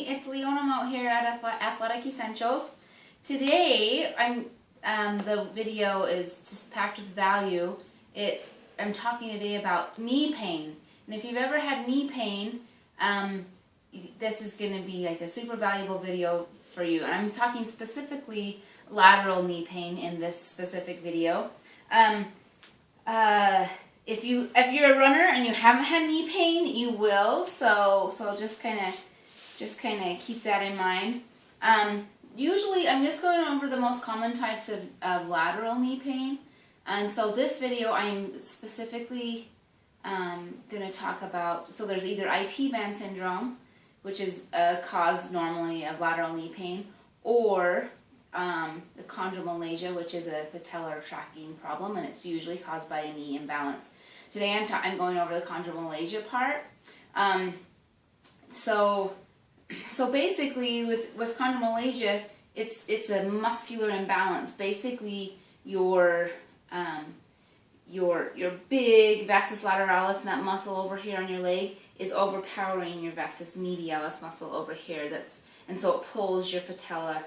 it's Leona out here at Athletic Essentials. Today, the video is just packed with value. I'm talking today about knee pain. And if you've ever had knee pain, this is going to be like a super valuable video for you. And I'm talking specifically lateral knee pain in this specific video. If you're a runner and you haven't had knee pain, you will. So just kind of keep that in mind. Usually, I'm just going over the most common types of lateral knee pain. And so this video, I'm specifically going to talk about, so there's either IT band syndrome, which is a cause normally of lateral knee pain, or the chondromalacia, which is a patellar tracking problem, and it's usually caused by a knee imbalance. Today I'm going over the chondromalacia part. So basically with chondromalacia, it's a muscular imbalance. Basically, your big vastus lateralis muscle over here on your leg is overpowering your vastus medialis muscle over here. And so it pulls your patella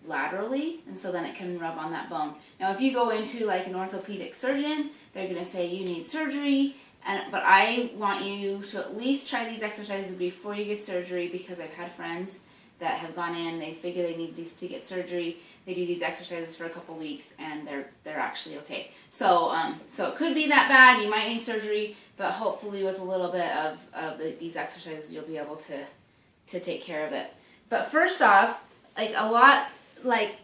laterally, and so then it can rub on that bone. Now, if you go into like an orthopedic surgeon, they're going to say you need surgery, but I want you to at least try these exercises before you get surgery, because I've had friends that have gone in, they figure they need to get surgery, they do these exercises for a couple weeks, and they're actually okay. So it could be that bad, you might need surgery, but hopefully with a little bit of these exercises, you'll be able to take care of it. But first off,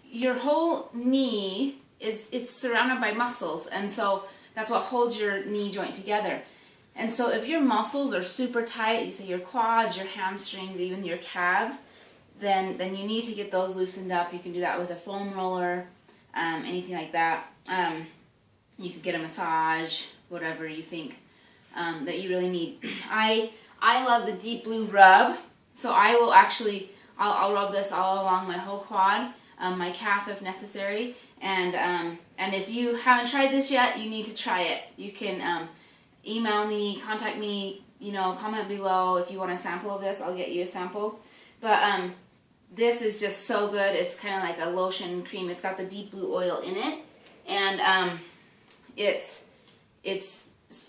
your whole knee it's surrounded by muscles, and so that's what holds your knee joint together. And so if your muscles are super tight, you say your quads, your hamstrings, even your calves, then you need to get those loosened up. You can do that with a foam roller, anything like that. You could get a massage, whatever you think that you really need. I love the Deep Blue rub, so I will actually I'll rub this all along my whole quad, my calf if necessary, and if you haven't tried this yet, you need to try it. You can email me, contact me, comment below if you want a sample of this. I'll get you a sample. But this is just so good. It's kind of like a lotion cream. It's got the Deep Blue oil in it, and it's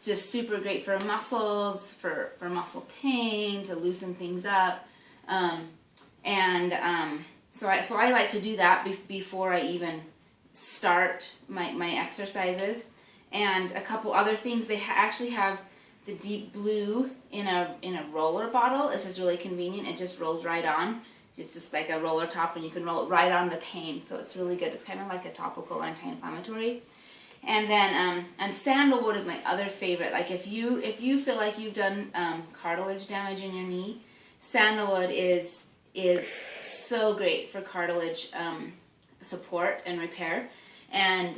just super great for muscles, for muscle pain, to loosen things up. So I like to do that before I even start my exercises. And a couple other things, they actually have the Deep Blue in a roller bottle. It's just really convenient. It just rolls right on. It's just like a roller top, and you can roll it right on the pain. So it's really good. It's kind of like a topical anti-inflammatory. And then and sandalwood is my other favorite. Like if you feel like you've done cartilage damage in your knee, sandalwood is so great for cartilage support and repair, and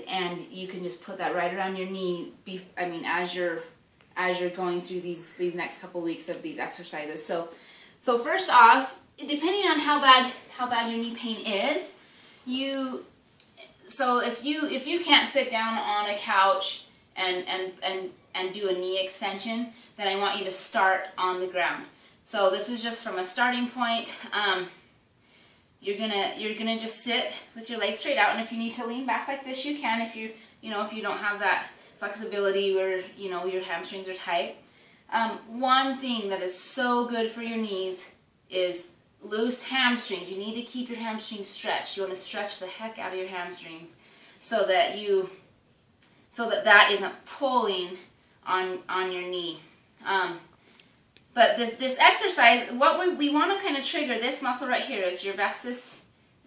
you can just put that right around your knee. As you're going through these next couple weeks of these exercises. So first off, depending on how bad your knee pain is, if you can't sit down on a couch and do a knee extension, then I want you to start on the ground. So this is just from a starting point. You're gonna just sit with your legs straight out, and if you need to lean back like this, you can. If you don't have that flexibility where your hamstrings are tight. One thing that is so good for your knees is loose hamstrings. You need to keep your hamstrings stretched. You want to stretch the heck out of your hamstrings so that isn't pulling on your knee. But this exercise, what we want to kind of trigger, this muscle right here is your vastus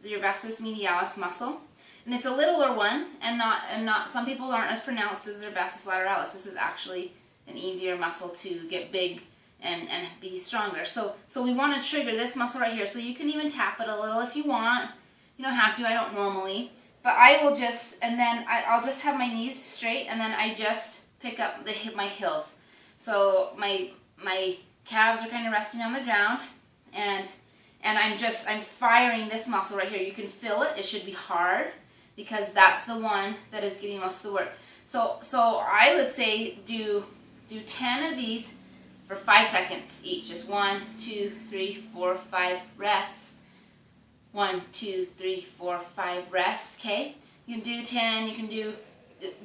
medialis muscle, and it's a littler one, and not some people aren't as pronounced as their vastus lateralis. This is actually an easier muscle to get big and be stronger. So we want to trigger this muscle right here. So you can even tap it a little if you want. You don't have to. I don't normally, but I will just, and then I'll just have my knees straight, and then I just pick up my heels. So my calves are kind of resting on the ground, and I'm firing this muscle right here. You can feel it. It should be hard, because that's the one that is getting most of the work. So I would say do 10 of these for 5 seconds each. Just 1, 2, 3, 4, 5, rest. 1, 2, 3, 4, 5, rest. Okay? You can do 10, you can do,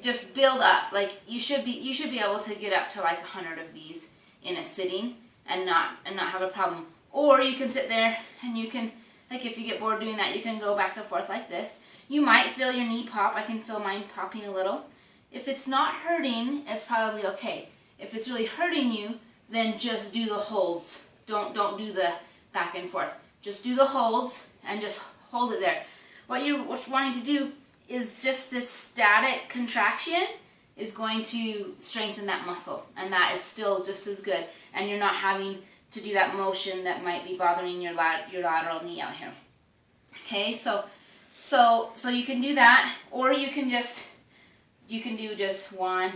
just build up. Like you should be able to get up to like 100 of these in a sitting and not have a problem. Or you can sit there and you can, like if you get bored doing that, you can go back and forth like this. You might feel your knee pop. I can feel mine popping a little. If it's not hurting, it's probably okay. If it's really hurting you, then just do the holds. Don't do the back and forth. Just do the holds and just hold it there. What you're wanting to do is just this static contraction is going to strengthen that muscle, and that is still just as good. And you're not having to do that motion that might be bothering your lateral knee out here. Okay, so you can do that, or you can do just 1,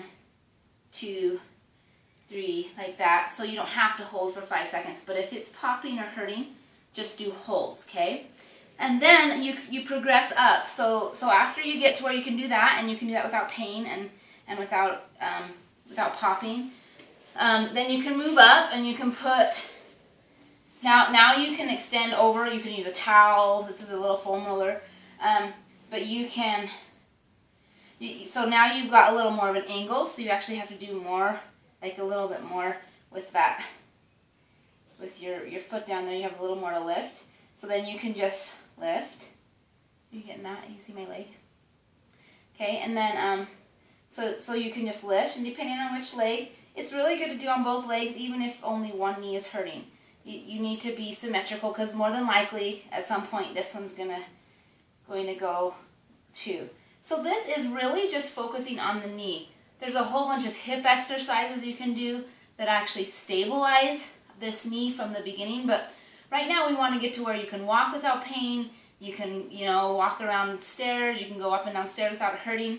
2, 3 like that. So you don't have to hold for 5 seconds. But if it's popping or hurting, just do holds. Okay, and then you progress up. So after you get to where you can do that, and you can do that without pain and without popping. Then you can move up and you can put, now you can extend over, you can use a towel, this is a little foam roller, but you can, so now you've got a little more of an angle, so you actually have to do more, like a little bit more with that, with your foot down there, you have a little more to lift, so then you can just lift. Are you getting that? You see my leg? Okay, and then, so you can just lift, and depending on which leg, it's really good to do on both legs, even if only one knee is hurting. You need to be symmetrical, because more than likely, at some point, this one's going to go too. So this is really just focusing on the knee. There's a whole bunch of hip exercises you can do that actually stabilize this knee from the beginning, but right now we want to get to where you can walk without pain, you can, walk around stairs, you can go up and down stairs without hurting.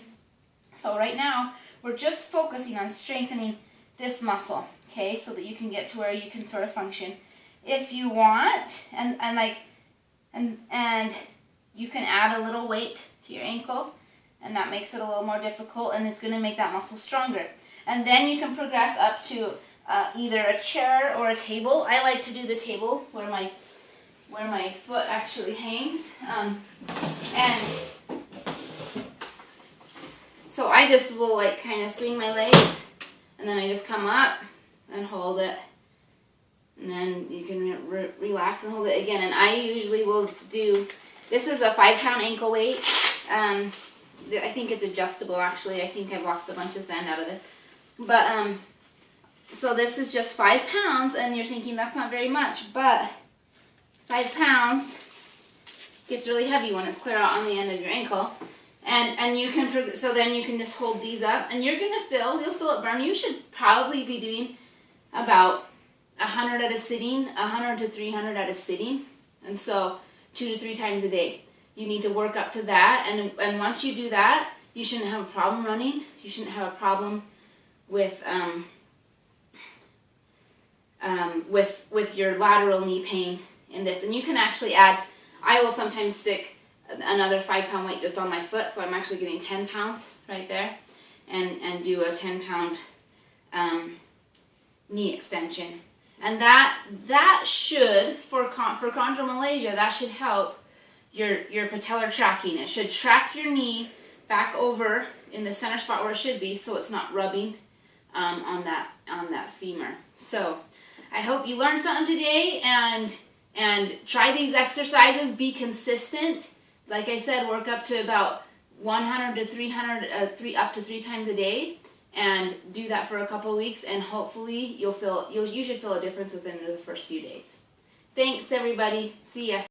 So right now, we're just focusing on strengthening this muscle, okay, so that you can get to where you can sort of function. If you want, and you can add a little weight to your ankle, and that makes it a little more difficult, and it's going to make that muscle stronger. And then you can progress up to either a chair or a table. I like to do the table where my foot actually hangs, and so I just will like kind of swing my legs, and then I just come up and hold it, and then you can relax and hold it again. And I usually will do, this is a 5-pound ankle weight. I think it's adjustable actually. I think I've lost a bunch of sand out of it. But so this is just 5 pounds, and you're thinking that's not very much, but 5 pounds gets really heavy when it's clear out on the end of your ankle. And you can, so then you can just hold these up, and you'll feel it burn. You should probably be doing about 100 at a sitting, 100 to 300 at a sitting, and so 2 to 3 times a day. You need to work up to that, and once you do that, you shouldn't have a problem running. You shouldn't have a problem with your lateral knee pain in this. And you can actually add, I will sometimes stick another 5-pound weight just on my foot, so I'm actually getting 10 pounds right there, and do a 10-pound knee extension. And that should, for chondromalacia, that should help your patellar tracking. It should track your knee back over in the center spot where it should be, so it's not rubbing on that femur. So I hope you learned something today, and try these exercises. Be consistent. Like I said, work up to about 100 to 300, up to 3 times a day, and do that for a couple of weeks, and hopefully you should feel a difference within the first few days. Thanks, everybody. See ya.